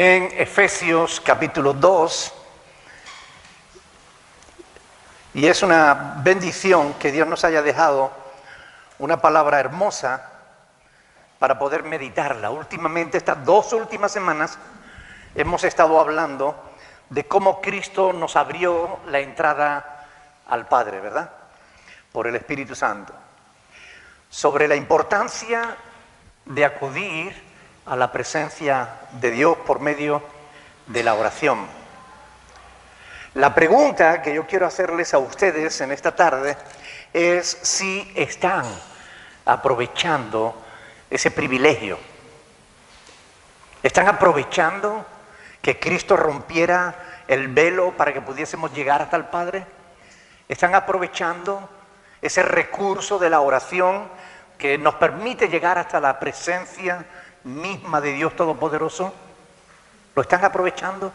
en Efesios capítulo 2, y es una bendición que Dios nos haya dejado una palabra hermosa para poder meditarla. Últimamente, estas 2 últimas semanas, hemos estado hablando de cómo Cristo nos abrió la entrada al Padre, ¿verdad? Por el Espíritu Santo. Sobre la importancia de acudir a la presencia de Dios por medio de la oración. La pregunta que yo quiero hacerles a ustedes en esta tarde es si están aprovechando ese privilegio. ¿Están aprovechando que Cristo rompiera el velo para que pudiésemos llegar hasta el Padre? ¿Están aprovechando ese recurso de la oración que nos permite llegar hasta la presencia misma de Dios Todopoderoso? ¿Lo están aprovechando?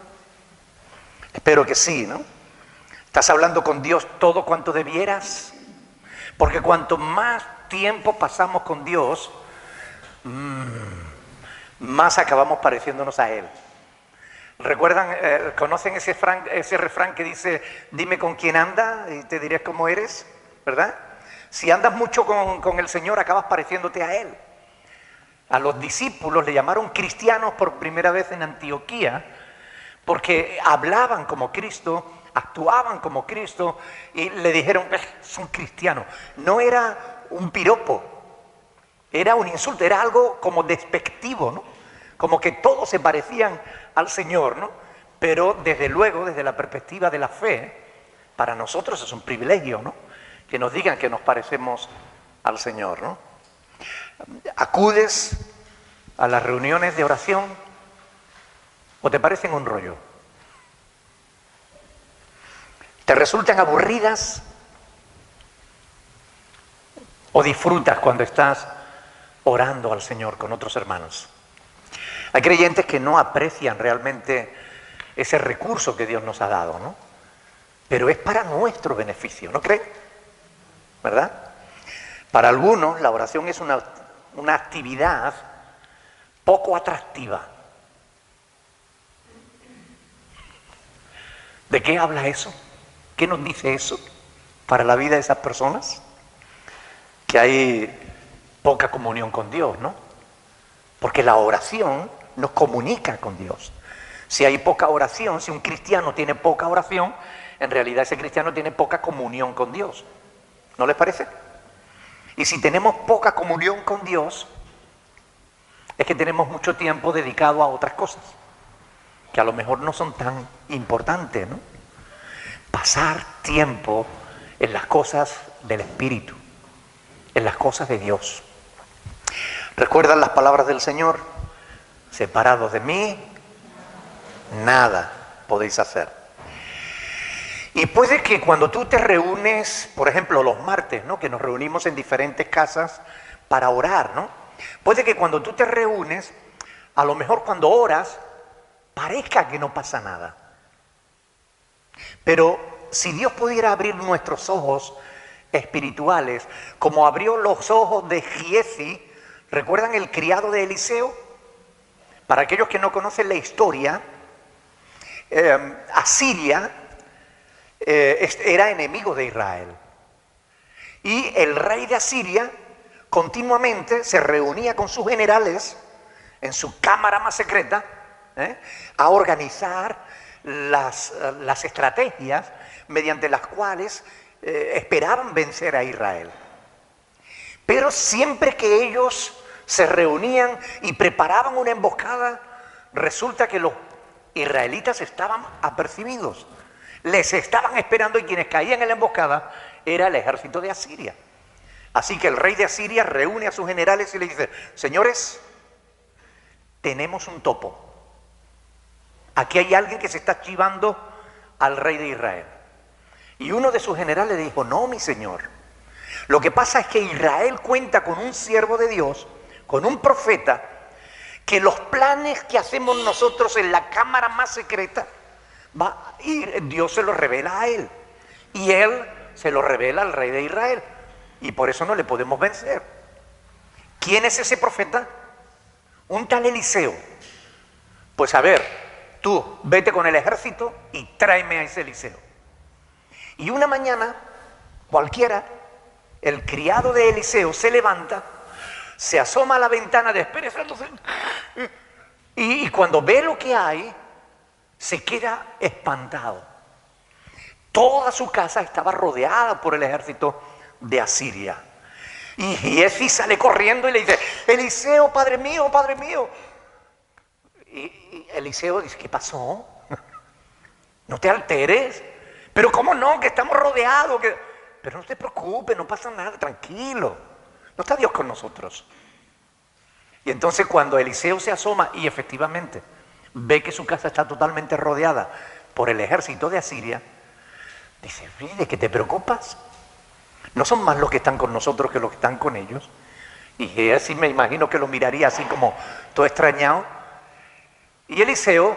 Espero que sí, ¿no? ¿Estás hablando con Dios todo cuanto debieras? Porque cuanto más tiempo pasamos con Dios, más acabamos pareciéndonos a Él. ¿Recuerdan, conocen ese refrán que dice, dime con quién anda y te diré cómo eres? ¿Verdad? Si andas mucho con el Señor, acabas pareciéndote a Él. A los discípulos le llamaron cristianos por primera vez en Antioquía, porque hablaban como Cristo, actuaban como Cristo, y le dijeron, son cristianos. No era un piropo, era un insulto, era algo como despectivo, ¿no? Como que todos se parecían al Señor, ¿no? Pero desde luego, desde la perspectiva de la fe, para nosotros es un privilegio, ¿no? Que nos digan que nos parecemos al Señor, ¿no? ¿Acudes a las reuniones de oración o te parecen un rollo? ¿Te resultan aburridas o disfrutas cuando estás orando al Señor con otros hermanos? Hay creyentes que no aprecian realmente ese recurso que Dios nos ha dado, ¿no? Pero es para nuestro beneficio, ¿no creen? ¿Verdad? Para algunos la oración es una actividad poco atractiva. ¿De qué habla eso? ¿Qué nos dice eso para la vida de esas personas? Que hay poca comunión con Dios, ¿no? Porque la oración nos comunica con Dios. Si hay poca oración, si un cristiano tiene poca oración, en realidad ese cristiano tiene poca comunión con Dios. ¿No les parece? Y si tenemos poca comunión con Dios, es que tenemos mucho tiempo dedicado a otras cosas, que a lo mejor no son tan importantes, ¿no? Pasar tiempo en las cosas del Espíritu, en las cosas de Dios. ¿Recuerdan las palabras del Señor? Separados de mí, nada podéis hacer. Y puede que cuando tú te reúnes, por ejemplo los martes, ¿no? Que nos reunimos en diferentes casas para orar, ¿no? Puede que cuando tú te reúnes, a lo mejor cuando oras, parezca que no pasa nada. Pero si Dios pudiera abrir nuestros ojos espirituales, como abrió los ojos de Giezi, ¿recuerdan el criado de Eliseo? Para aquellos que no conocen la historia, Asiria era enemigo de Israel. Y el rey de Asiria continuamente se reunía con sus generales en su cámara más secreta, a organizar las estrategias mediante las cuales esperaban vencer a Israel. Pero siempre que ellos se reunían y preparaban una emboscada, resulta que los israelitas estaban apercibidos. Les estaban esperando y quienes caían en la emboscada era el ejército de Asiria. Así que el rey de Asiria reúne a sus generales y le dice, señores, tenemos un topo. Aquí hay alguien que se está chivando al rey de Israel. Y uno de sus generales le dijo, no, mi señor. Lo que pasa es que Israel cuenta con un siervo de Dios, con un profeta, que los planes que hacemos nosotros en la cámara más secreta, y Dios se los revela a él. Y él se lo revela al rey de Israel. Y por eso no le podemos vencer. ¿Quién es ese profeta? Un tal Eliseo. Pues a ver, tú vete con el ejército y tráeme a ese Eliseo. Y una mañana, cualquiera, el criado de Eliseo se levanta, se asoma a la ventana desesperándose, y cuando ve lo que hay, se queda espantado. Toda su casa estaba rodeada por el ejército de Asiria. Y Giezi sale corriendo y le dice: Eliseo, padre mío, padre mío. Y Eliseo dice: ¿qué pasó? No te alteres. Pero ¿cómo no? Que estamos rodeados. Pero no te preocupes, no pasa nada, tranquilo. ¿No está Dios con nosotros? Y entonces cuando Eliseo se asoma y efectivamente ve que su casa está totalmente rodeada por el ejército de Asiria, dice: ¿de qué te preocupas? ¿No son más los que están con nosotros que los que están con ellos? Y así me imagino que lo miraría así como todo extrañado. Y Eliseo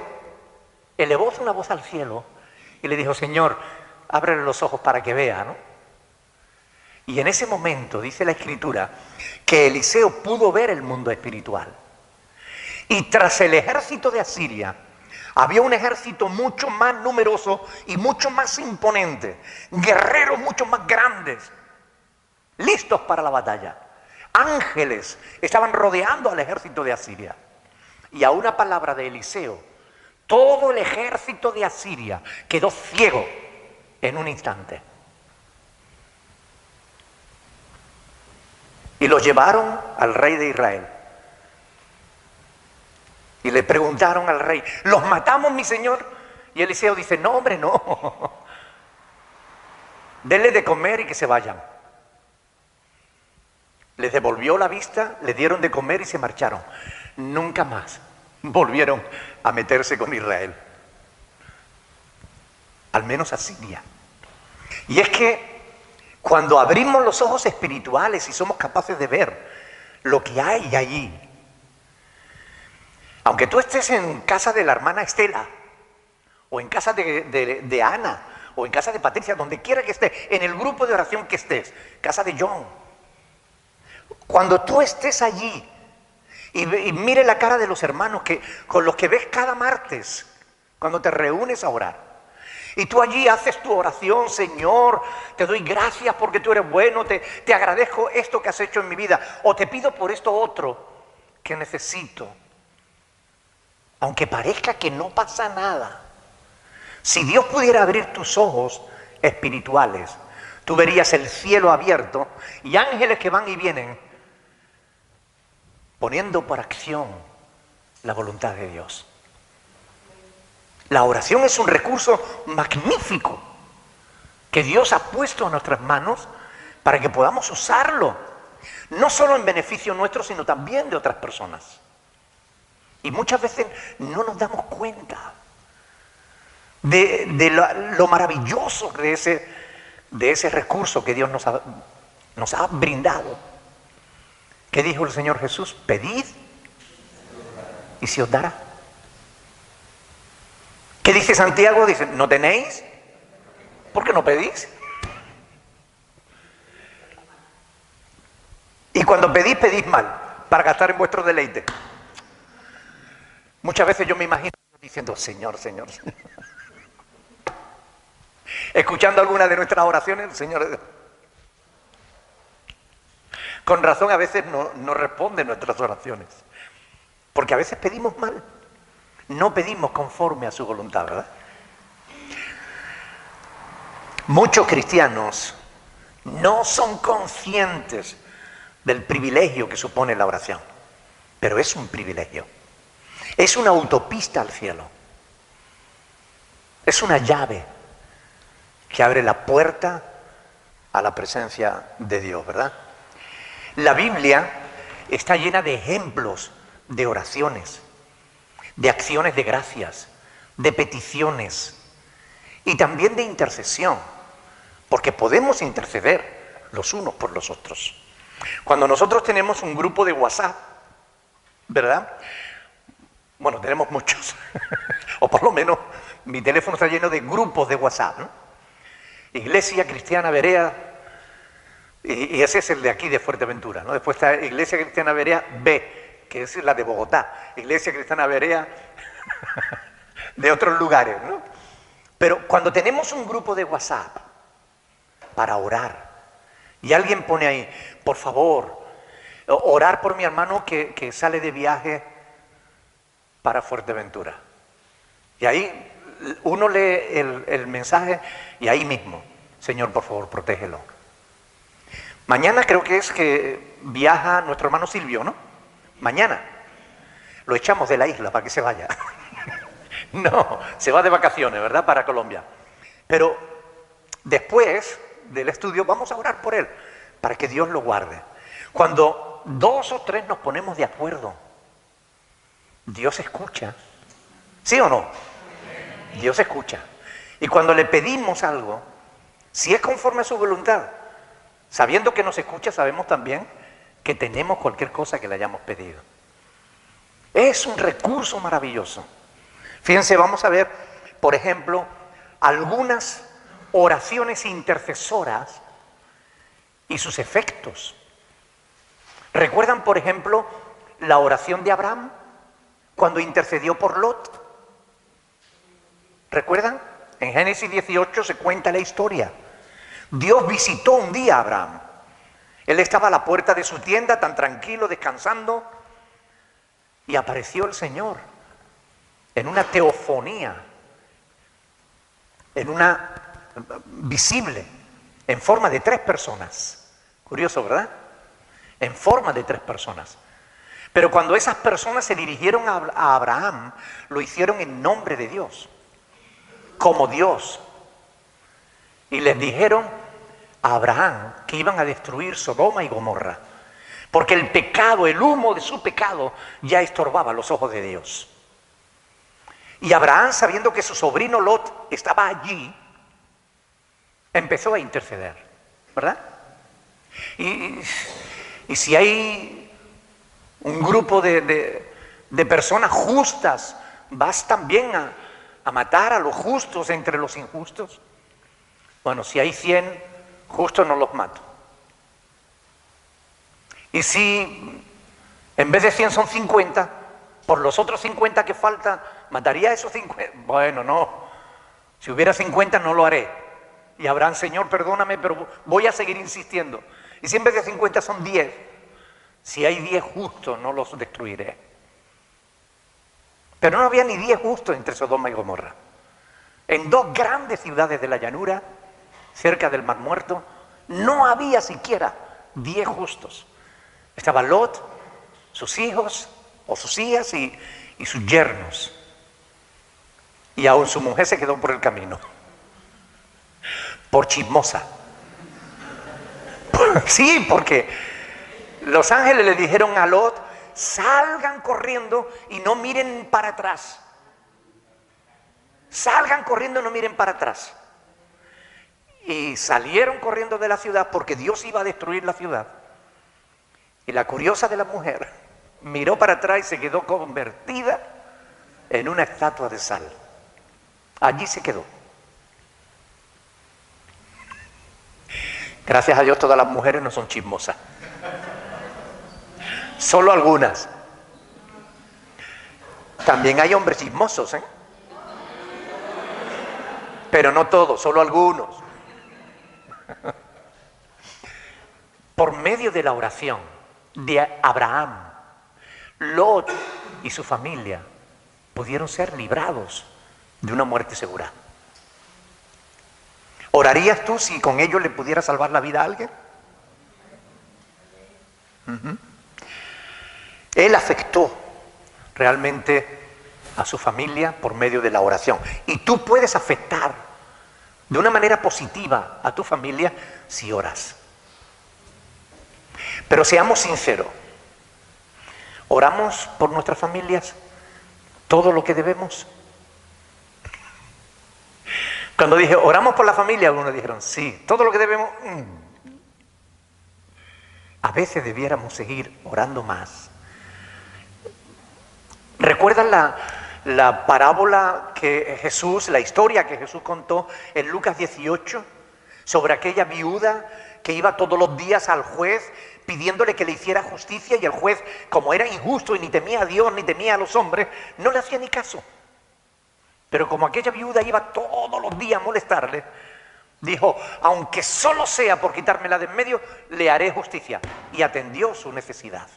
elevó una voz al cielo y le dijo: Señor, ábrele los ojos para que vea, ¿no? Y en ese momento, dice la Escritura, que Eliseo pudo ver el mundo espiritual. Y tras el ejército de Asiria, había un ejército mucho más numeroso y mucho más imponente, guerreros mucho más grandes, listos para la batalla. Ángeles estaban rodeando al ejército de Asiria. Y a una palabra de Eliseo, todo el ejército de Asiria quedó ciego en un instante. Y los llevaron al rey de Israel. Y le preguntaron al rey: ¿los matamos, mi señor? Y Eliseo dice: no, hombre, no. Denle de comer y que se vayan. Les devolvió la vista, le dieron de comer y se marcharon. Nunca más volvieron a meterse con Israel. Al menos a Siria. Y es que cuando abrimos los ojos espirituales y somos capaces de ver lo que hay allí, aunque tú estés en casa de la hermana Estela, o en casa de Ana, o en casa de Patricia, donde quiera que estés, en el grupo de oración que estés, casa de John, cuando tú estés allí y mire la cara de los hermanos con los que ves cada martes, cuando te reúnes a orar, y tú allí haces tu oración: Señor, te doy gracias porque tú eres bueno, te agradezco esto que has hecho en mi vida, o te pido por esto otro que necesito. Aunque parezca que no pasa nada, si Dios pudiera abrir tus ojos espirituales, tú verías el cielo abierto y ángeles que van y vienen poniendo por acción la voluntad de Dios. La oración es un recurso magnífico que Dios ha puesto en nuestras manos para que podamos usarlo, no solo en beneficio nuestro, sino también de otras personas. Y muchas veces no nos damos cuenta de lo maravilloso de ese recurso que Dios nos ha brindado. ¿Qué dijo el Señor Jesús? Pedid y se os dará. ¿Qué dice Santiago? Dice: ¿no tenéis? ¿Por qué no pedís? Y cuando pedís, pedís mal, para gastar en vuestro deleite. Muchas veces yo me imagino diciendo: Señor, Señor, Señor. Escuchando alguna de nuestras oraciones, el Señor, con razón a veces no responde nuestras oraciones. Porque a veces pedimos mal. No pedimos conforme a su voluntad, ¿verdad? Muchos cristianos no son conscientes del privilegio que supone la oración. Pero es un privilegio. Es una autopista al cielo. Es una llave que abre la puerta a la presencia de Dios, ¿verdad? La Biblia está llena de ejemplos de oraciones, de acciones de gracias, de peticiones y también de intercesión, porque podemos interceder los unos por los otros. Cuando nosotros tenemos un grupo de WhatsApp, ¿verdad? Bueno, tenemos muchos, o por lo menos mi teléfono está lleno de grupos de WhatsApp, ¿no? Iglesia Cristiana Berea, y ese es el de aquí de Fuerteventura, ¿no? Después está Iglesia Cristiana Berea B, que es la de Bogotá, Iglesia Cristiana Berea de otros lugares, ¿no? Pero cuando tenemos un grupo de WhatsApp para orar, y alguien pone ahí, por favor, orar por mi hermano que sale de viaje para Fuerteventura. Y ahí uno lee el mensaje y ahí mismo, Señor, por favor, protégelo. Mañana creo que es que viaja nuestro hermano Silvio, ¿no? Mañana. Lo echamos de la isla para que se vaya. No, se va de vacaciones, ¿verdad? Para Colombia. Pero después del estudio vamos a orar por él, para que Dios lo guarde. Cuando 2 o 3 nos ponemos de acuerdo, Dios escucha. ¿Sí o no? Dios escucha. Y cuando le pedimos algo, si es conforme a su voluntad, sabiendo que nos escucha, sabemos también que tenemos cualquier cosa que le hayamos pedido. Es un recurso maravilloso. Fíjense, vamos a ver, por ejemplo, algunas oraciones intercesoras y sus efectos. ¿Recuerdan, por ejemplo, la oración de Abraham cuando intercedió por Lot? ¿Recuerdan? En Génesis 18 se cuenta la historia. Dios visitó un día a Abraham. Él estaba a la puerta de su tienda, tan tranquilo, descansando, y apareció el Señor en una teofonía, en una visible, en forma de 3 personas. Curioso, ¿verdad? En forma de 3 personas. Pero cuando esas personas se dirigieron a Abraham, lo hicieron en nombre de Dios, como Dios. Y les dijeron a Abraham que iban a destruir Sodoma y Gomorra, porque el pecado, el humo de su pecado ya estorbaba los ojos de Dios. Y Abraham, sabiendo que su sobrino Lot estaba allí, empezó a interceder, ¿verdad? Y si hay un grupo de personas justas, ¿vas también a matar a los justos entre los injustos? Bueno, si hay 100 justos, no los mato. Y si en vez de 100 son 50, por los otros 50 que faltan, ¿mataría a esos 50? Bueno, no. Si hubiera 50 no lo haré. Y Abraham, Señor, perdóname, pero voy a seguir insistiendo. Y si en vez de 50 son 10, si hay 10 justos, no los destruiré. Pero no había ni 10 justos entre Sodoma y Gomorra. En 2 grandes ciudades de la llanura, cerca del Mar Muerto, no había siquiera 10 justos. Estaba Lot, sus hijos o sus hijas y sus yernos. Y aún su mujer se quedó por el camino. Por chismosa. Sí, porque los ángeles le dijeron a Lot, salgan corriendo y no miren para atrás. Salgan corriendo y no miren para atrás. Y salieron corriendo de la ciudad porque Dios iba a destruir la ciudad. Y la curiosa de la mujer miró para atrás y se quedó convertida en una estatua de sal. Allí se quedó. Gracias a Dios todas las mujeres no son chismosas. Solo algunas. También hay hombres chismosos, ¿eh? Pero no todos, solo algunos. Por medio de la oración de Abraham, Lot y su familia pudieron ser librados de una muerte segura. ¿Orarías tú si con ello le pudiera salvar la vida a alguien? Él afectó realmente a su familia por medio de la oración. Y tú puedes afectar de una manera positiva a tu familia si oras. Pero seamos sinceros, ¿oramos por nuestras familias todo lo que debemos? Cuando dije, oramos por la familia, algunos dijeron, sí, todo lo que debemos. A veces debiéramos seguir orando más. ¿Recuerdan la parábola que Jesús, la historia que Jesús contó en Lucas 18? Sobre aquella viuda que iba todos los días al juez pidiéndole que le hiciera justicia, y el juez, como era injusto y ni temía a Dios ni temía a los hombres, no le hacía ni caso. Pero como aquella viuda iba todos los días a molestarle, dijo, aunque solo sea por quitármela de en medio, le haré justicia. Y atendió su necesidad.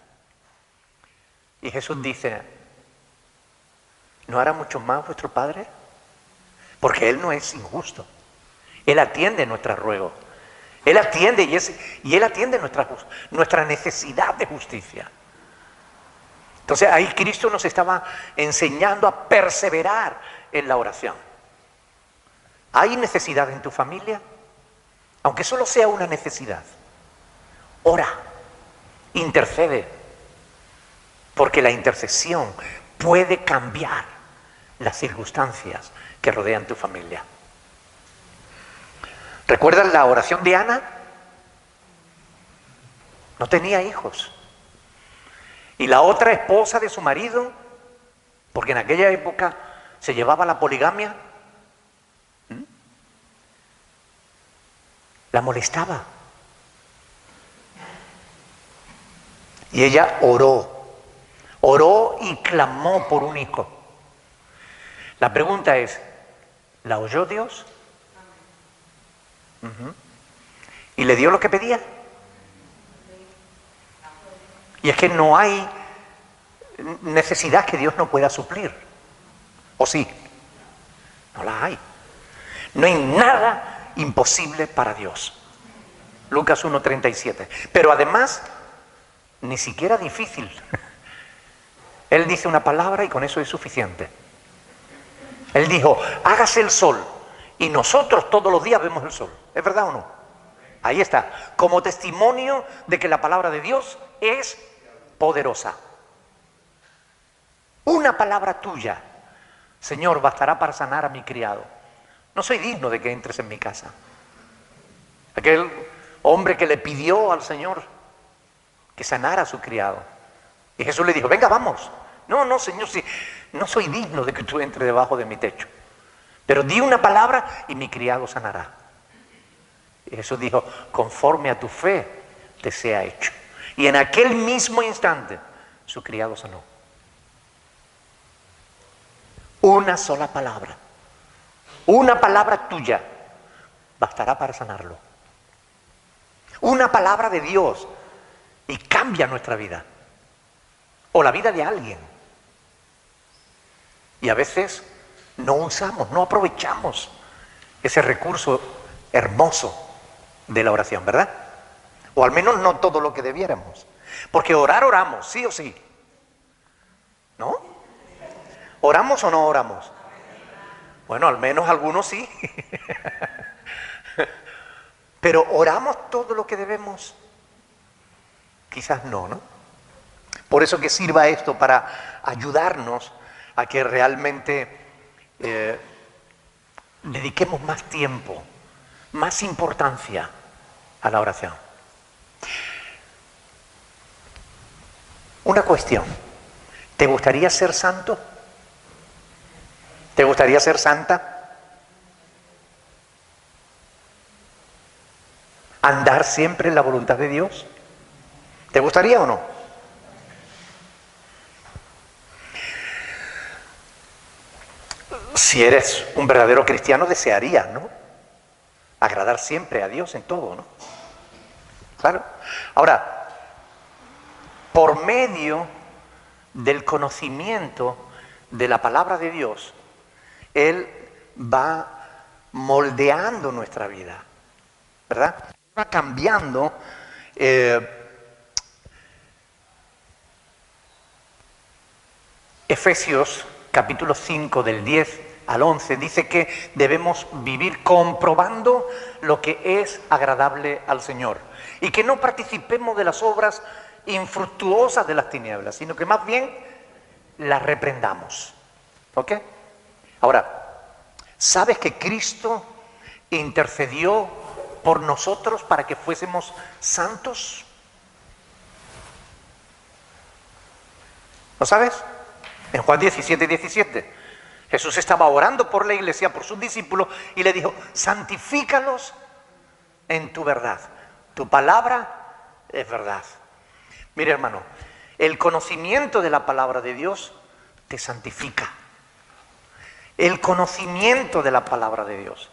Y Jesús dice, ¿no hará mucho más vuestro Padre? Porque Él no es injusto. Él atiende nuestros ruegos. Él atiende y Él atiende nuestra necesidad de justicia. Entonces ahí Cristo nos estaba enseñando a perseverar en la oración. ¿Hay necesidad en tu familia? Aunque solo sea una necesidad, ora, intercede, porque la intercesión puede cambiar las circunstancias que rodean tu familia. ¿Recuerdan la oración de Ana? No tenía hijos. Y la otra esposa de su marido, porque en aquella época se llevaba la poligamia, la molestaba. Y ella oró y clamó por un hijo. La pregunta es, ¿la oyó Dios? ¿Y le dio lo que pedía? Y es que no hay necesidad que Dios no pueda suplir. ¿O sí? No la hay. No hay nada imposible para Dios. Lucas 1:37. Pero además, ni siquiera difícil. Él dice una palabra y con eso es suficiente. Él dijo, hágase el sol. Y nosotros todos los días vemos el sol. ¿Es verdad o no? Ahí está. Como testimonio de que la palabra de Dios es poderosa. Una palabra tuya, Señor, bastará para sanar a mi criado. No soy digno de que entres en mi casa. Aquel hombre que le pidió al Señor que sanara a su criado. Y Jesús le dijo, venga, vamos. No, Señor, sí, no soy digno de que tú entres debajo de mi techo. Pero di una palabra y mi criado sanará. Y Jesús dijo, conforme a tu fe te sea hecho. Y en aquel mismo instante, su criado sanó. Una sola palabra. Una palabra tuya bastará para sanarlo. Una palabra de Dios y cambia nuestra vida. O la vida de alguien. Y a veces no usamos, no aprovechamos ese recurso hermoso de la oración, ¿verdad? O al menos no todo lo que debiéramos. Porque oramos, sí o sí. ¿No? ¿Oramos o no oramos? Bueno, al menos algunos sí. Pero ¿oramos todo lo que debemos? Quizás no, ¿no? Por eso que sirva esto para ayudarnos a que realmente dediquemos más tiempo, más importancia a la oración. Una cuestión, ¿te gustaría ser santo? ¿Te gustaría ser santa? ¿Andar siempre en la voluntad de Dios? ¿Te gustaría o no? Si eres un verdadero cristiano, desearías, ¿no? Agradar siempre a Dios en todo, ¿no? Claro. Ahora, por medio del conocimiento de la palabra de Dios, Él va moldeando nuestra vida, ¿verdad? Va cambiando. Efesios capítulo 5 del 10 al 11 dice que debemos vivir comprobando lo que es agradable al Señor y que no participemos de las obras infructuosas de las tinieblas, sino que más bien las reprendamos. ¿Ok? Ahora, ¿sabes que Cristo intercedió por nosotros para que fuésemos santos? ¿Lo sabes? En Juan 17:17, Jesús estaba orando por la iglesia, por sus discípulos, y le dijo, santifícalos en tu verdad. Tu palabra es verdad. Mire, hermano, el conocimiento de la palabra de Dios te santifica. el conocimiento de la palabra de Dios.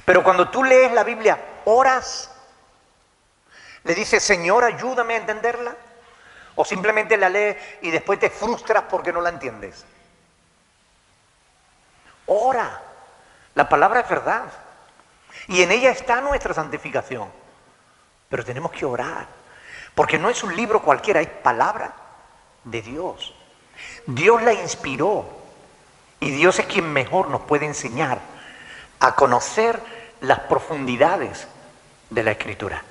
Pero cuando tú lees la Biblia, oras, le dices, Señor, ayúdame a entenderla, o simplemente la lees y después te frustras porque no la entiendes. Ora, la palabra es verdad y en ella está nuestra santificación, pero tenemos que orar, porque no es un libro cualquiera, es palabra de Dios. Dios la inspiró y Dios es quien mejor nos puede enseñar a conocer las profundidades de la Escritura.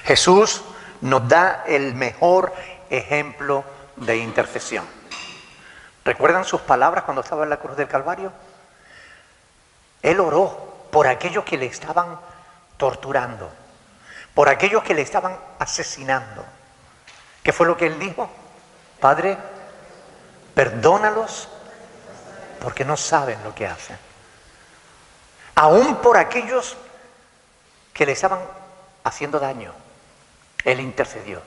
Jesús nos da el mejor ejemplo de intercesión. ¿Recuerdan sus palabras cuando estaba en la cruz del Calvario? Él oró por aquellos que le estaban torturando, por aquellos que le estaban asesinando. ¿Qué fue lo que él dijo? Padre, perdónalos porque no saben lo que hacen. Aún por aquellos que le estaban haciendo daño, él intercedió.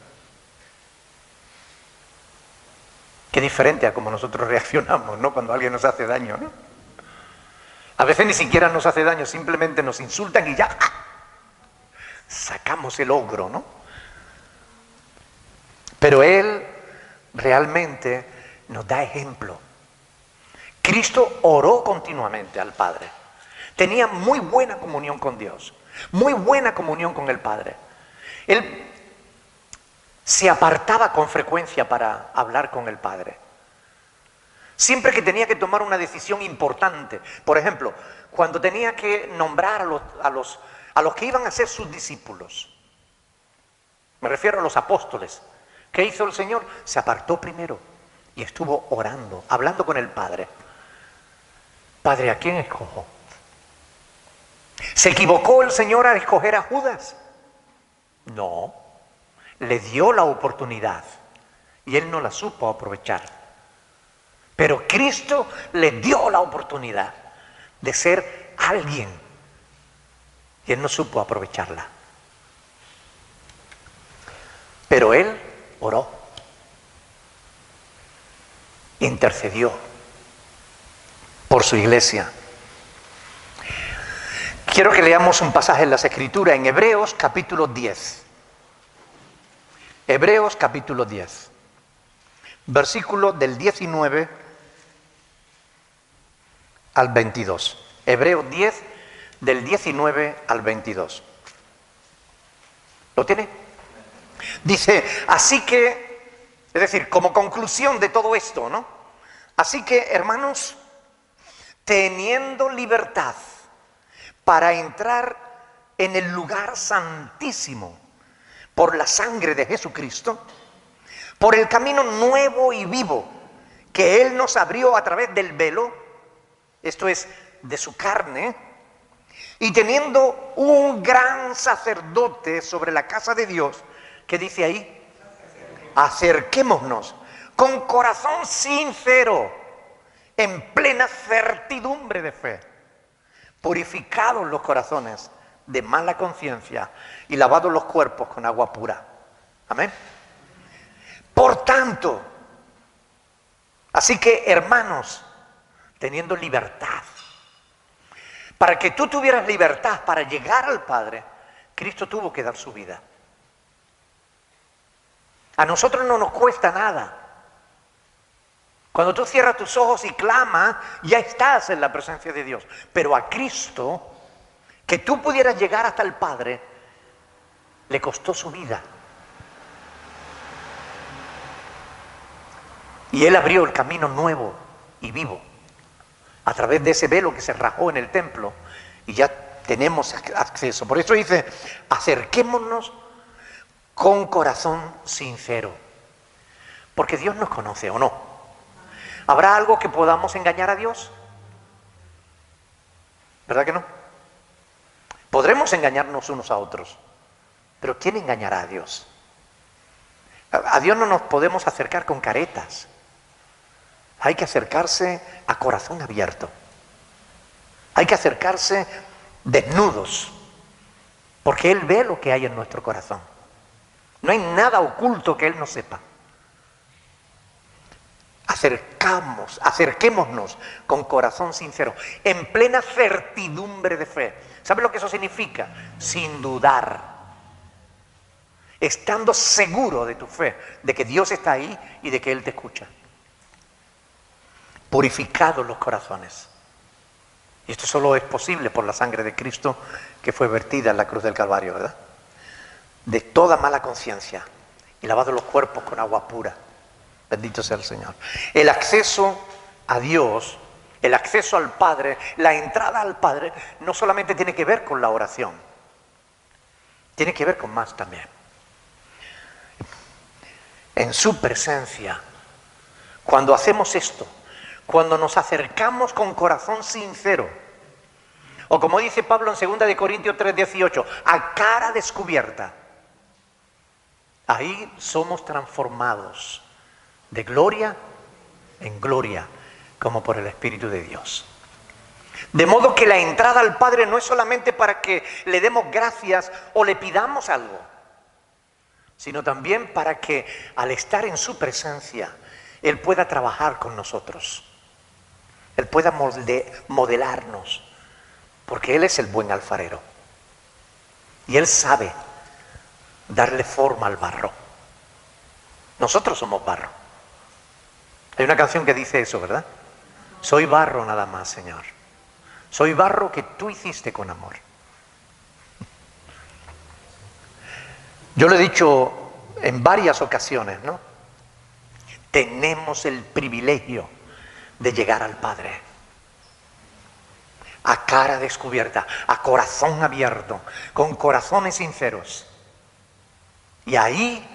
Qué diferente a como nosotros reaccionamos, ¿no? Cuando alguien nos hace daño, ¿no? A veces ni siquiera nos hace daño, simplemente nos insultan y ya sacamos el ogro, ¿no? Pero él realmente nos da ejemplo. Cristo oró continuamente al Padre. Tenía muy buena comunión con Dios, muy buena comunión con el Padre. Él se apartaba con frecuencia para hablar con el Padre. Siempre que tenía que tomar una decisión importante, por ejemplo, cuando tenía que nombrar a los que iban a ser sus discípulos, me refiero a los apóstoles, ¿qué hizo el Señor? Se apartó primero y estuvo orando, hablando con el Padre. Padre, ¿a quién escojo? ¿Se equivocó el Señor al escoger a Judas? No, le dio la oportunidad y él no la supo aprovechar. Pero Cristo le dio la oportunidad de ser alguien y él no supo aprovecharla. Pero él oró, intercedió por su iglesia. Quiero que leamos un pasaje en las Escrituras, en Hebreos capítulo 10. Hebreos capítulo 10, versículo del 19 al 22. Hebreos 10, del 19 al 22. ¿Lo tiene? Dice, así que, es decir, como conclusión de todo esto, ¿no? Así que, hermanos, teniendo libertad para entrar en el lugar santísimo por la sangre de Jesucristo, por el camino nuevo y vivo que Él nos abrió a través del velo, esto es, de su carne, y teniendo un gran sacerdote sobre la casa de Dios, ¿qué dice ahí? Acerquémonos con corazón sincero, en plena certidumbre de fe, purificados los corazones de mala conciencia y lavados los cuerpos con agua pura. Amén. Por tanto, así que hermanos, teniendo libertad, para que tú tuvieras libertad para llegar al Padre, Cristo tuvo que dar su vida. A nosotros no nos cuesta nada. Cuando tú cierras tus ojos y clamas, ya estás en la presencia de Dios. Pero a Cristo, que tú pudieras llegar hasta el Padre, le costó su vida. Y Él abrió el camino nuevo y vivo a través de ese velo que se rajó en el templo y ya tenemos acceso. Por eso dice, acerquémonos con corazón sincero. Porque Dios nos conoce, ¿o no? ¿Habrá algo que podamos engañar a Dios? ¿Verdad que no? Podremos engañarnos unos a otros, pero ¿quién engañará a Dios? A Dios no nos podemos acercar con caretas. Hay que acercarse a corazón abierto. Hay que acercarse desnudos, porque Él ve lo que hay en nuestro corazón. No hay nada oculto que Él no sepa. acerquémonos con corazón sincero, en plena certidumbre de fe. ¿Sabe lo que eso significa? Sin dudar, estando seguro de tu fe, de que Dios está ahí y de que Él te escucha. Purificados los corazones. Y esto solo es posible por la sangre de Cristo que fue vertida en la cruz del Calvario, ¿verdad? De toda mala conciencia y lavados los cuerpos con agua pura. Bendito sea el Señor. El acceso a Dios, el acceso al Padre, la entrada al Padre, no solamente tiene que ver con la oración, tiene que ver con más también. En su presencia, cuando hacemos esto, cuando nos acercamos con corazón sincero, o como dice Pablo en 2 Corintios 3:18, a cara descubierta, ahí somos transformados de gloria en gloria, como por el Espíritu de Dios. De modo que la entrada al Padre no es solamente para que le demos gracias o le pidamos algo, sino también para que al estar en su presencia, Él pueda trabajar con nosotros. Él pueda modelarnos, porque Él es el buen alfarero. Y Él sabe darle forma al barro. Nosotros somos barro. Hay una canción que dice eso, ¿verdad? Soy barro nada más, Señor. Soy barro que tú hiciste con amor. Yo lo he dicho en varias ocasiones, ¿no? Tenemos el privilegio de llegar al Padre a cara descubierta, a corazón abierto, con corazones sinceros. Y ahí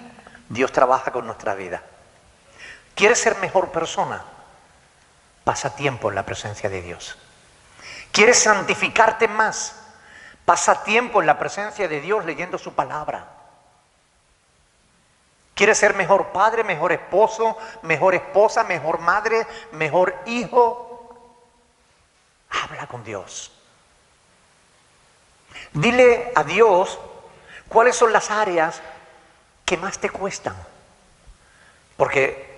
Dios trabaja con nuestra vida. ¿Quieres ser mejor persona? Pasa tiempo en la presencia de Dios. ¿Quieres santificarte más? Pasa tiempo en la presencia de Dios leyendo su palabra. ¿Quieres ser mejor padre, mejor esposo, mejor esposa, mejor madre, mejor hijo? Habla con Dios. Dile a Dios cuáles son las áreas que más te cuestan. Porque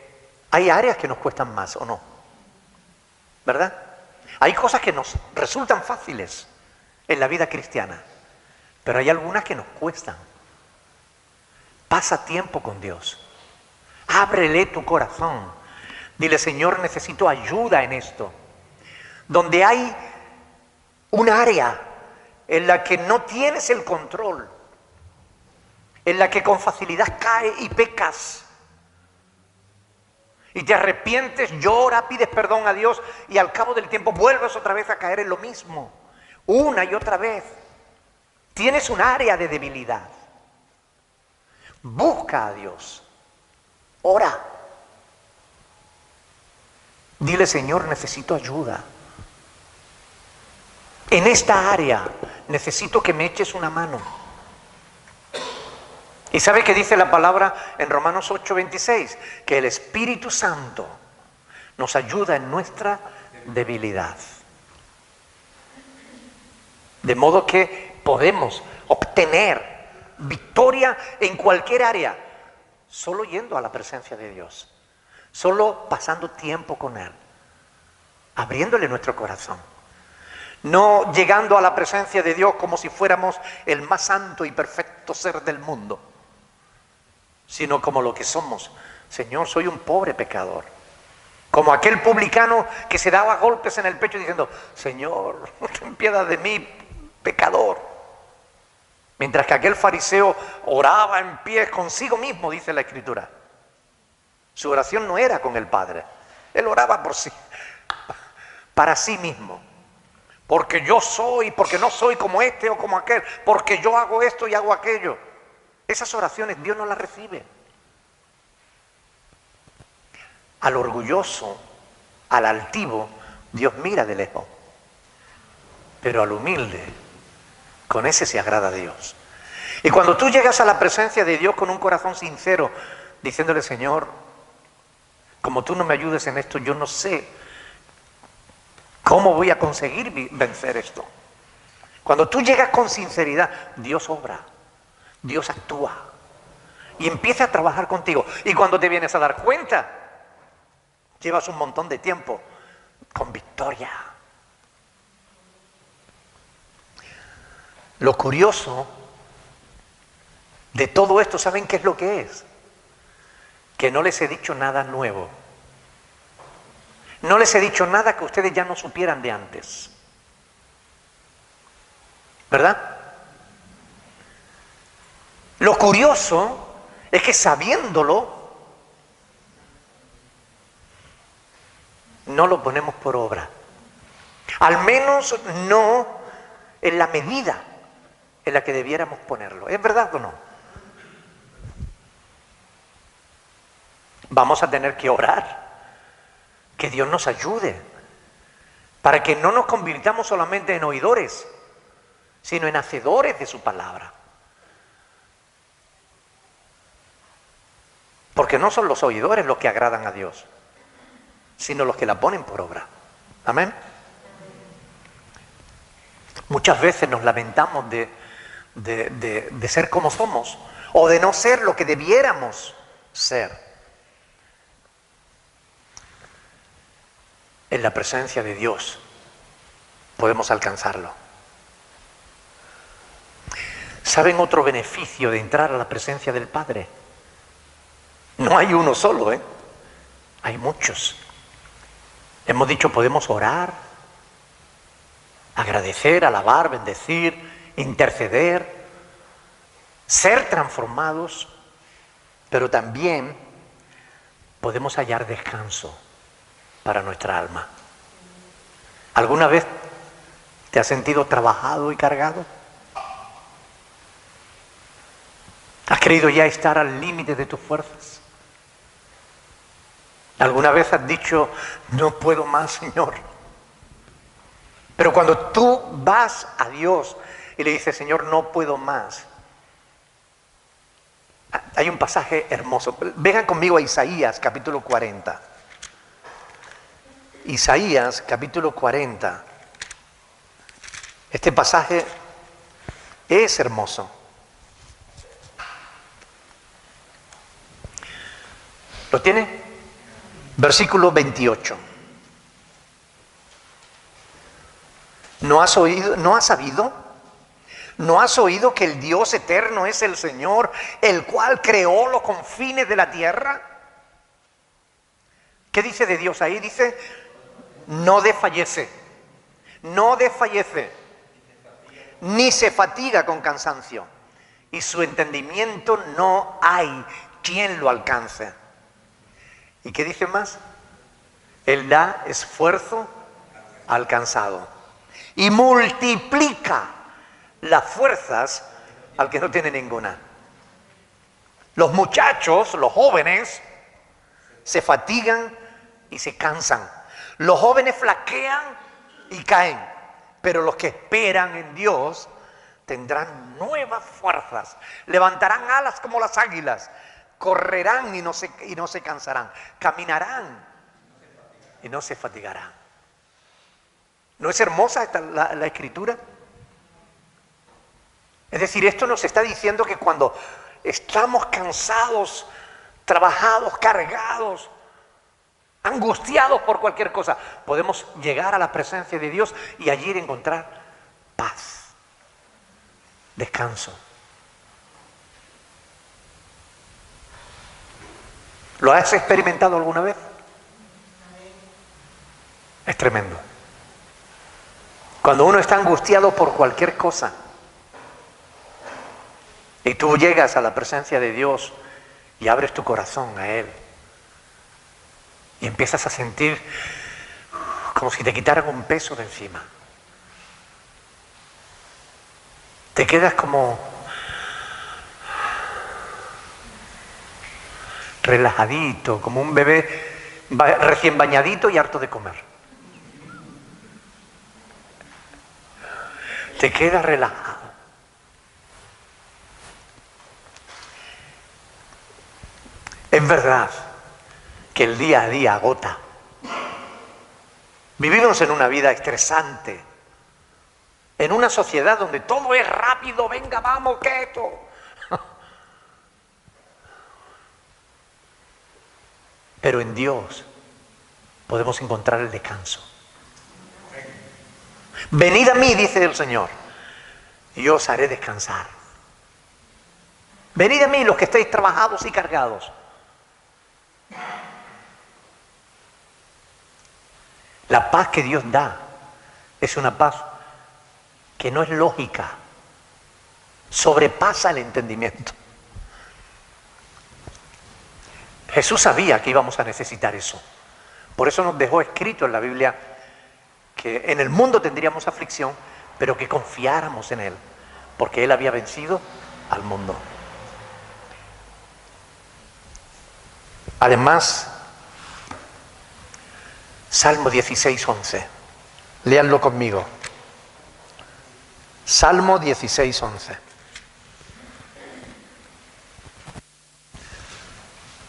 hay áreas que nos cuestan más, ¿o no? ¿Verdad? Hay cosas que nos resultan fáciles en la vida cristiana, pero hay algunas que nos cuestan. Pasa tiempo con Dios. Ábrele tu corazón. Dile, Señor, necesito ayuda en esto. Donde hay un área en la que no tienes el control, en la que con facilidad caes y pecas, y te arrepientes, lloras, pides perdón a Dios y al cabo del tiempo vuelves otra vez a caer en lo mismo, una y otra vez. Tienes un área de debilidad. Busca a Dios. Ora. Dile, Señor, necesito ayuda. En esta área necesito que me eches una mano. ¿Y sabe qué dice la palabra en Romanos 8:26? Que el Espíritu Santo nos ayuda en nuestra debilidad. De modo que podemos obtener victoria en cualquier área, solo yendo a la presencia de Dios, solo pasando tiempo con Él, abriéndole nuestro corazón. No llegando a la presencia de Dios como si fuéramos el más santo y perfecto ser del mundo, sino como lo que somos. Señor, soy un pobre pecador. Como aquel publicano que se daba golpes en el pecho diciendo, Señor, ten piedad de mí, pecador. Mientras que aquel fariseo oraba en pie consigo mismo, dice la Escritura. Su oración no era con el Padre. Él oraba por sí, para sí mismo. Porque yo soy, porque no soy como este o como aquel, porque yo hago esto y hago aquello. Esas oraciones Dios no las recibe. Al orgulloso, al altivo, Dios mira de lejos. Pero al humilde, con ese se agrada a Dios. Y cuando tú llegas a la presencia de Dios con un corazón sincero, diciéndole, Señor, como tú no me ayudes en esto, yo no sé cómo voy a conseguir vencer esto. Cuando tú llegas con sinceridad, Dios obra. Dios actúa y empieza a trabajar contigo. Y cuando te vienes a dar cuenta, Llevas un montón de tiempo con victoria. Lo curioso de todo esto, ¿saben qué es lo que es? Que no les he dicho nada nuevo. No les he dicho nada que ustedes ya no supieran de antes. ¿Verdad? Lo curioso es que sabiéndolo, no lo ponemos por obra. Al menos no en la medida en la que debiéramos ponerlo. ¿Es verdad o no? Vamos a tener que orar, que Dios nos ayude, para que no nos convirtamos solamente en oidores, sino en hacedores de su palabra. Porque no son los oidores los que agradan a Dios, sino los que la ponen por obra. Amén. Muchas veces nos lamentamos de ser como somos, o de no ser lo que debiéramos ser. En la presencia de Dios podemos alcanzarlo. ¿Saben otro beneficio de entrar a la presencia del Padre? No hay uno solo, hay muchos. Hemos dicho, podemos orar, agradecer, alabar, bendecir, interceder, ser transformados, pero también podemos hallar descanso para nuestra alma. ¿Alguna vez te has sentido trabajado y cargado? ¿Has creído ya estar al límite de tus fuerzas? ¿Alguna vez has dicho, no puedo más, Señor? Pero cuando tú vas a Dios y le dices, Señor, no puedo más. Hay un pasaje hermoso. Vengan conmigo a Isaías, capítulo 40. Isaías, capítulo 40. Este pasaje es hermoso. ¿Lo tiene? Versículo 28. ¿No has oído, no has sabido? ¿No has oído que el Dios eterno es el Señor, el cual creó los confines de la tierra? ¿Qué dice de Dios ahí? Dice, no desfallece, no desfallece, ni se fatiga con cansancio, y su entendimiento no hay quien lo alcance. ¿Y qué dice más? Él da esfuerzo al cansado y multiplica las fuerzas al que no tiene ninguna. Los muchachos, los jóvenes, se fatigan y se cansan. Los jóvenes flaquean y caen, pero los que esperan en Dios tendrán nuevas fuerzas, levantarán alas como las águilas, correrán y no se cansarán, caminarán y no se fatigarán. ¿No es hermosa la escritura? Es decir, esto nos está diciendo que cuando estamos cansados, trabajados, cargados, angustiados por cualquier cosa, podemos llegar a la presencia de Dios y allí encontrar paz, descanso. ¿Lo has experimentado alguna vez? Es tremendo. Cuando uno está angustiado por cualquier cosa y tú llegas a la presencia de Dios y abres tu corazón a Él y empiezas a sentir como si te quitaran un peso de encima. Te quedas como relajadito, como un bebé recién bañadito y harto de comer. Te quedas relajado. Es verdad que el día a día agota. Vivimos en una vida estresante, en una sociedad donde todo es rápido, venga, vamos, quieto. Pero en Dios podemos encontrar el descanso. Venid a mí, dice el Señor, y yo os haré descansar. Venid a mí los que estéis trabajados y cargados. La paz que Dios da es una paz que no es lógica, sobrepasa el entendimiento. Jesús sabía que íbamos a necesitar eso. Por eso nos dejó escrito en la Biblia que en el mundo tendríamos aflicción, pero que confiáramos en Él, porque Él había vencido al mundo. Además, Salmo 16:11. Léanlo conmigo. Salmo 16:11.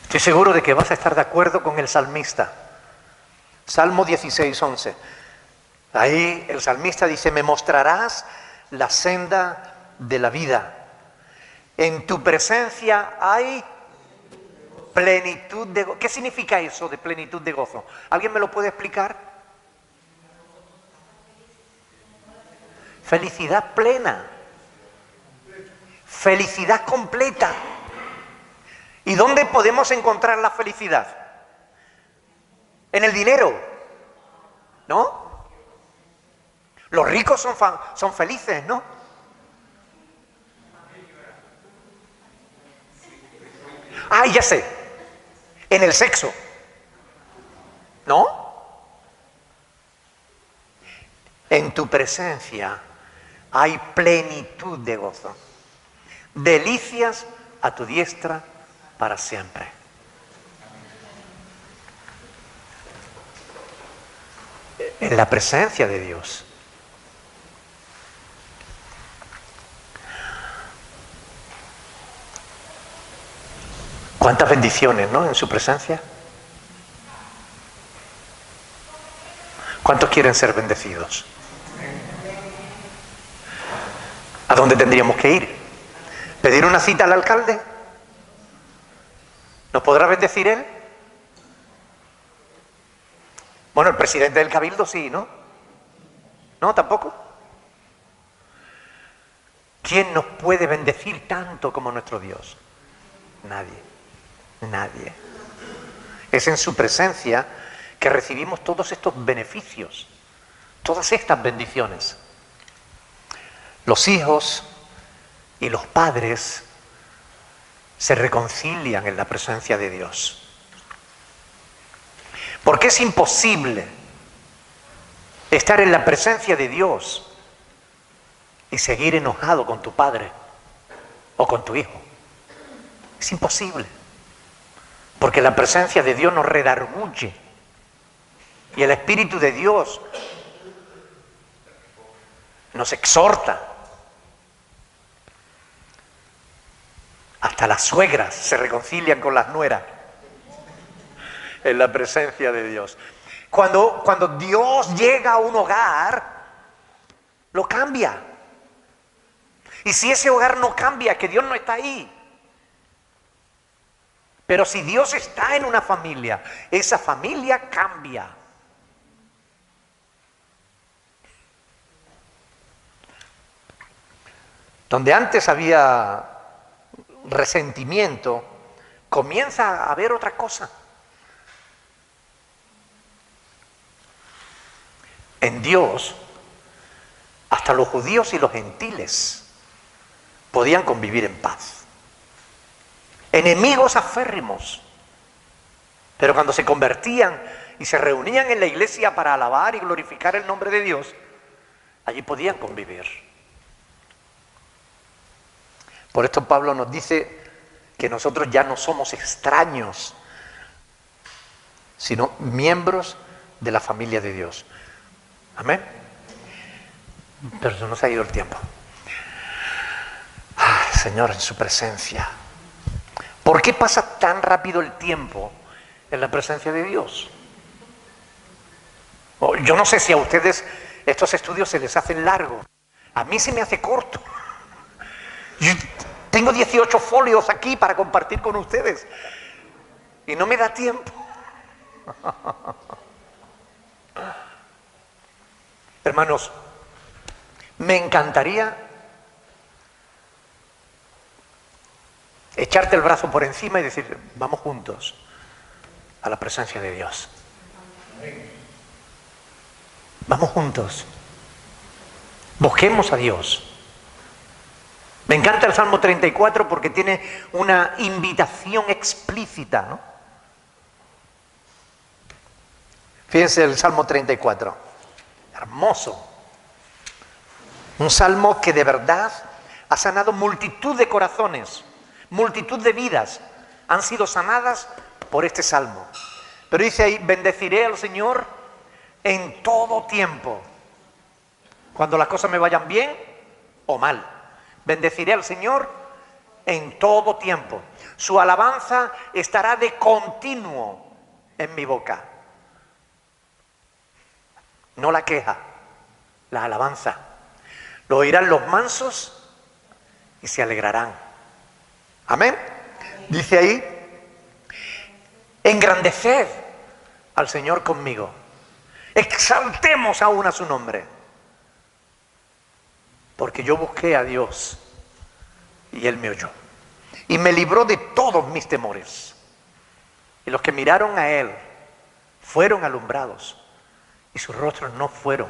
Estoy seguro de que vas a estar de acuerdo con el salmista. Salmo 16:11. Ahí el salmista dice: me mostrarás la senda de la vida. En tu presencia hay plenitud de gozo. ¿Qué significa eso de plenitud de gozo? ¿Alguien me lo puede explicar? Felicidad plena. Felicidad completa. ¿Y dónde podemos encontrar la felicidad? En el dinero, ¿no? Los ricos son felices, ¿no? Ah, ya sé. En el sexo, ¿no? En tu presencia hay plenitud de gozo. Delicias a tu diestra para siempre. En la presencia de Dios. ¿Cuántas bendiciones, no? En su presencia. ¿Cuántos quieren ser bendecidos? ¿A dónde tendríamos que ir? ¿Pedir una cita al alcalde? ¿Nos podrá bendecir él? Bueno, el presidente del cabildo sí, ¿no? ¿No? ¿Tampoco? ¿Quién nos puede bendecir tanto como nuestro Dios? Nadie. Nadie. Es en su presencia que recibimos todos estos beneficios, todas estas bendiciones. Los hijos y los padres se reconcilian en la presencia de Dios. Porque es imposible estar en la presencia de Dios y seguir enojado con tu padre o con tu hijo. Es imposible. Porque la presencia de Dios nos redarguye. Y el Espíritu de Dios nos exhorta. Hasta las suegras se reconcilian con las nueras en la presencia de Dios. Cuando Dios llega a un hogar, lo cambia. Y si ese hogar no cambia, es que Dios no está ahí. Pero si Dios está en una familia, esa familia cambia. Donde antes había resentimiento, comienza a haber otra cosa. En Dios, hasta los judíos y los gentiles podían convivir en paz. Enemigos aférrimos. Pero cuando se convertían y se reunían en la iglesia para alabar y glorificar el nombre de Dios, allí podían convivir. Por esto Pablo nos dice que nosotros ya no somos extraños, sino miembros de la familia de Dios. Amén. Pero se nos ha ido el tiempo. Señor, en su presencia. ¿Por qué pasa tan rápido el tiempo en la presencia de Dios? Yo no sé si a ustedes estos estudios se les hacen largos. A mí se me hace corto. Yo tengo 18 folios aquí para compartir con ustedes y no me da tiempo. Hermanos, me encantaría echarte el brazo por encima y decir, vamos juntos a la presencia de Dios. Vamos juntos. Busquemos a Dios. Me encanta el Salmo 34 porque tiene una invitación explícita, ¿no? Fíjense el Salmo 34. Hermoso. Un salmo que de verdad ha sanado multitud de corazones, multitud de vidas han sido sanadas por este salmo. Pero dice ahí, bendeciré al Señor en todo tiempo. Cuando las cosas me vayan bien o mal. Bendeciré al Señor en todo tiempo. Su alabanza estará de continuo en mi boca. No la queja, la alabanza. Lo oirán los mansos y se alegrarán. Amén. Dice ahí, engrandeced al Señor conmigo. Exaltemos aún a su nombre. Porque yo busqué a Dios y Él me oyó. Y me libró de todos mis temores. Y los que miraron a Él fueron alumbrados. Y sus rostros no fueron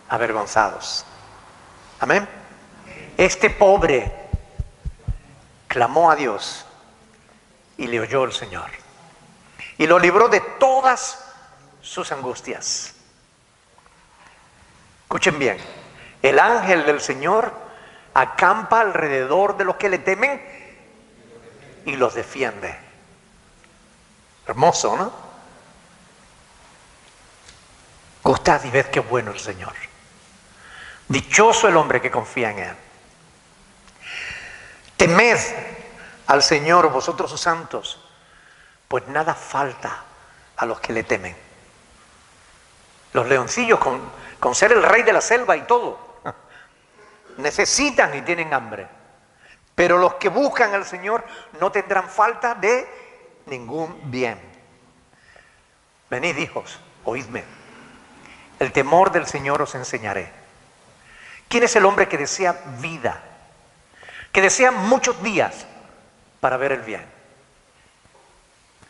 avergonzados. Amén. Este pobre clamó a Dios y le oyó el Señor. Y lo libró de todas sus angustias. Escuchen bien. El ángel del Señor acampa alrededor de los que le temen y los defiende. Hermoso, ¿no? Gustad y ved qué bueno el Señor. Dichoso el hombre que confía en Él. Temed al Señor vosotros sus santos, pues nada falta a los que le temen. Los leoncillos con ser el rey de la selva y todo, necesitan y tienen hambre. Pero los que buscan al Señor no tendrán falta de ningún bien. Venid, hijos, oídme. El temor del Señor os enseñaré. ¿Quién es el hombre que desea vida? Que desea muchos días para ver el bien.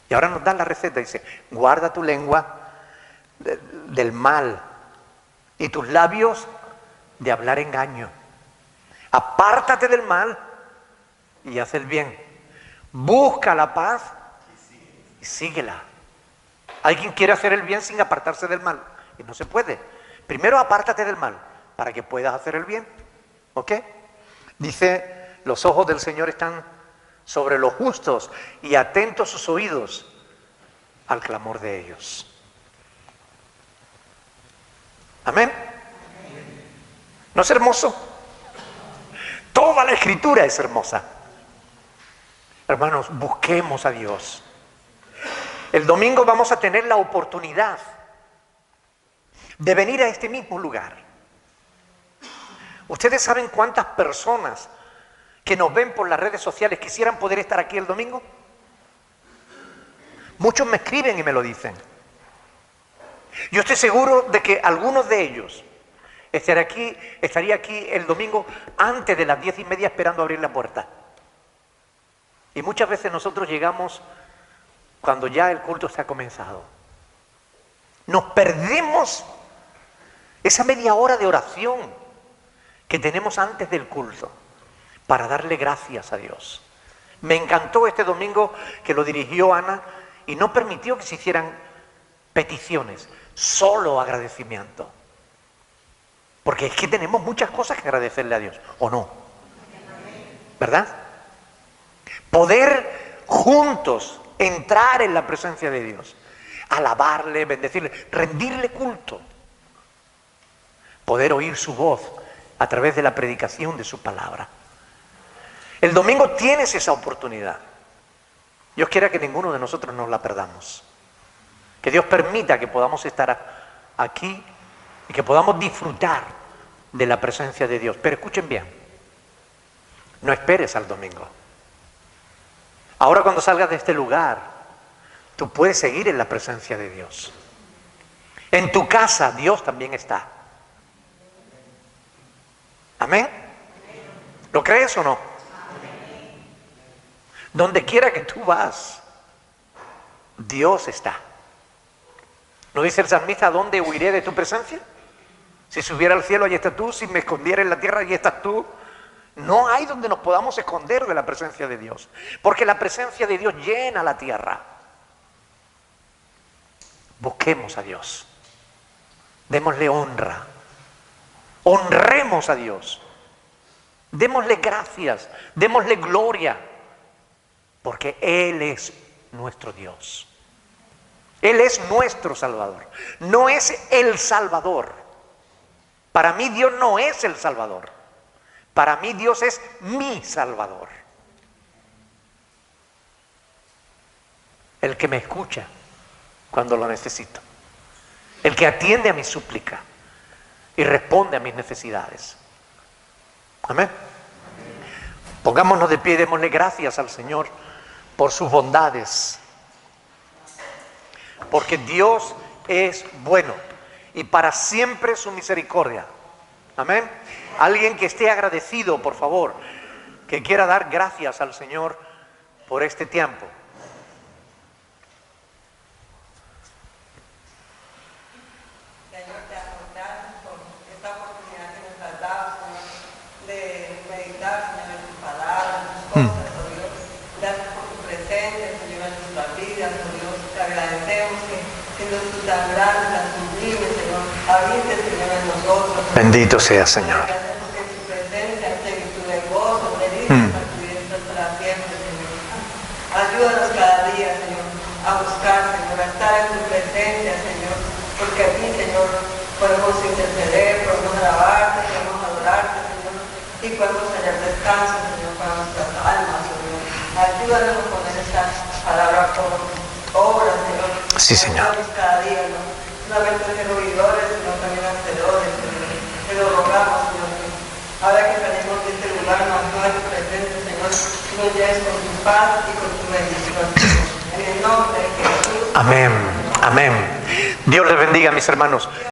Y ahora nos dan la receta, dice, guarda tu lengua del mal y tus labios de hablar engaño. Apártate del mal y haz el bien. Busca la paz y síguela. Alguien quiere hacer el bien sin apartarse del mal y no se puede. Primero apártate del mal para que puedas hacer el bien. ¿Ok? Dice, los ojos del Señor están sobre los justos y atentos sus oídos al clamor de ellos. Amén. ¿No es hermoso? Toda la Escritura es hermosa. Hermanos, busquemos a Dios. El domingo vamos a tener la oportunidad de venir a este mismo lugar. ¿Ustedes saben cuántas personas que nos ven por las redes sociales quisieran poder estar aquí el domingo? Muchos me escriben y me lo dicen. Yo estoy seguro de que algunos de ellos estaría aquí el domingo antes de las 10:30 esperando abrir la puerta. Y muchas veces nosotros llegamos cuando ya el culto se ha comenzado. Nos perdemos esa media hora de oración que tenemos antes del culto para darle gracias a Dios. Me encantó este domingo que lo dirigió Ana y no permitió que se hicieran peticiones, solo agradecimiento. Porque es que tenemos muchas cosas que agradecerle a Dios, ¿o no? ¿Verdad? Poder juntos entrar en la presencia de Dios, alabarle, bendecirle, rendirle culto. Poder oír su voz a través de la predicación de su palabra. El domingo tienes esa oportunidad. Dios quiera que ninguno de nosotros nos la perdamos. Que Dios permita que podamos estar aquí y que podamos disfrutar de la presencia de Dios. Pero escuchen bien, no esperes al domingo. Ahora cuando salgas de este lugar, tú puedes seguir en la presencia de Dios. En tu casa Dios también está. Amén. ¿Lo crees o no? Donde quiera que tú vas, Dios está. ¿No dice el salmista: ¿dónde huiré de tu presencia? Si subiera al cielo, allí estás tú. Si me escondiera en la tierra, allí estás tú. No hay donde nos podamos esconder de la presencia de Dios, porque la presencia de Dios llena la tierra. Busquemos a Dios, démosle honra, honremos a Dios, démosle gracias, démosle gloria, porque Él es nuestro Dios. Él es nuestro Salvador, no es el Salvador. Para mí Dios no es el Salvador, para mí Dios es mi Salvador. El que me escucha cuando lo necesito, el que atiende a mi súplica y responde a mis necesidades. Amén. Pongámonos de pie y démosle gracias al Señor por sus bondades, porque Dios es bueno y para siempre su misericordia. Amén. Alguien que esté agradecido, por favor, que quiera dar gracias al Señor por este tiempo. Señor, te damos gracias por esta oportunidad que nos has dado, Señor, de meditar, Señor, en tus palabras, en tus cosas, oh Dios. Gracias por tu presencia, Señor, en nuestras vidas, oh Dios. Te agradecemos que tú tan grande, tan sublime, Señor, habites, Señor, en nosotros. Bendito sea, Señor. Gracias porque en tu presencia hay plenitud de gozo, delicias a tu diestra para siempre, Señor. Ayúdanos cada día, Señor, a buscar, Señor, a estar en tu presencia, Señor, porque a ti, Señor, podemos interceder, podemos alabarte, podemos adorarte, Señor, y podemos hallar descanso, Señor, para nuestras almas, Señor. Ayúdanos a poner esta palabra por obra, Señor. Sí, Señor. Ayúdanos cada día, ¿no? No solamente ser oidores, sino también hacedores, Señor. Te lo rogamos, Señor. Ahora que salimos de este lugar, nos ayuda tu presencia, Señor, nos lleves con tu paz y con tu bendición, Señor. En el nombre de Jesús. Amén. Amén. Dios les bendiga, mis hermanos.